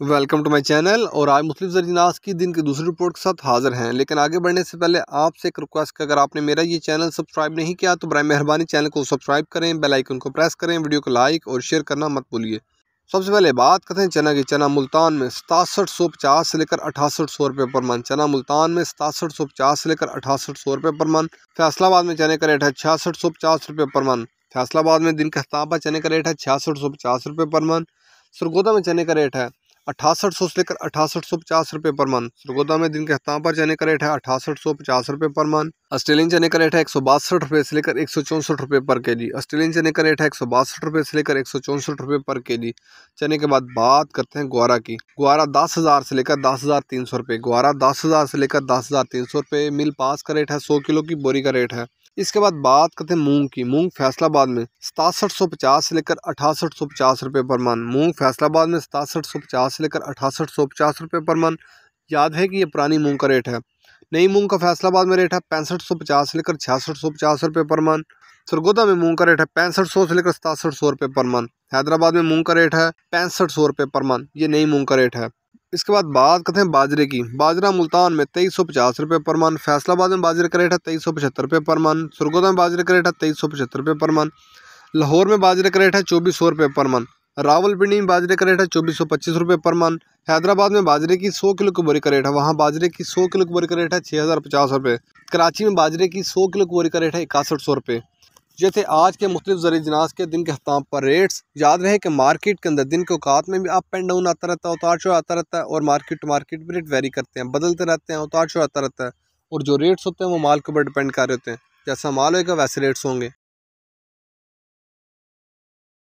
Welcome to my channel. और आज मुस्लिम ज़रीनास की दिन की दूसरी रिपोर्ट के साथ हाजिर हैं। लेकिन आगे बढ़ने से पहले आपसे एक रिक्वेस्ट कि अगर आपने मेरा ये चैनल सब्सक्राइब नहीं किया तो बराए मेहरबानी चैनल को सब्सक्राइब करें, बेल आइकन को प्रेस करें, वीडियो को लाइक और शेयर करना मत भूलिए। सबसे पहले बात करते हैं चना की। चना मुल्तान में 6750 से लेकर 6800 रुपये पर मन। चना मुल्तान में 6750 से लेकर 6800 रुपये पर मन। फैसलाबाद में चने का रेट है 6650 रुपये पर मन। फैसलाबाद में दिन का अख्ताम पर चने का रेट है 6650 रुपये पर मन। सरगोदा में चने का रेट है 6800 से लेकर 6850 रुपये पर मन। सरगोदा में दिन के अख्ताम पर चने का रेट है 6850 रुपये पर मन। ऑस्ट्रेलियन चने का रेट है 162 रुपये से लेकर 164 रुपये पर केजी। ऑस्ट्रेलियन चने का रेट है 162 रुपये से लेकर 164 रुपये पर केजी। चने के बाद बात करते हैं ग्वारा की। ग्वारा 10,000 से लेकर 10,300 रुपये। ग्वारा 10,000 से लेकर 10,300 रुपये। मिल पास का रेट है 100 किलो की बोरी का रेट है। इसके बाद बात करते हैं मूंग की। मूंग फैसलाबाद में 6750 से लेकर 6850 रुपये पर मन। मूंग फैसलाबाद में 6750 से लेकर 6850 रुपये पर मन। याद है कि ये पुरानी मूंग का रेट है। नई मूंग का फैसलाबाद में रेट है 6550 से लेकर 6650 रुपये पर मन। सरगोदा में मूंग का रेट है 6500 से लेकर 6700 रुपये पर मन। हैदराबाद में मूंग का रेट है 6500 रुपये पर मन। ये नई मूंग का रेट है। इसके बाद बात करते हैं बाजरे की। बाजरा मुल्तान में 2350 रुपये पर मन। फैसलाबाद में बाजरे का रेट है 2375 रुपये पर मन। सरगोदा में बाजरे का रेट है 2375 रुपये पर मन। लाहौर में बाजरे का रेट है 2400 रुपये पर मन। रावलपिंडी में बाजरे का रेट है 2425 रुपये पर मन। हैदराबाद में बाजरे की 100 किलो की बोरी का रेट है, वहाँ बाजरे की 100 किलो की बोरी का रेट है 6050 रुपये। कराची में बाजरे की 100 किलो की बोरी का रेट है 6100 रुपये। ये थे आज के मुख्तलिफ ज़रिए जनास के दिन के अख्ताम पर रेट्स। याद रहे कि मार्केट के अंदर दिन के औकात में भी अप एंड डाउन आता रहता है, उतार चढ़ाव आता रहता है, और मार्केट टू मार्केट भी रेट वेरी करते हैं, बदलते रहते हैं, उतार चढ़ाव आता रहता है। और जो रेट्स होते हैं वो माल के ऊपर डिपेंड कर रहे होते हैं। जैसा माल होगा वैसे रेट्स होंगे।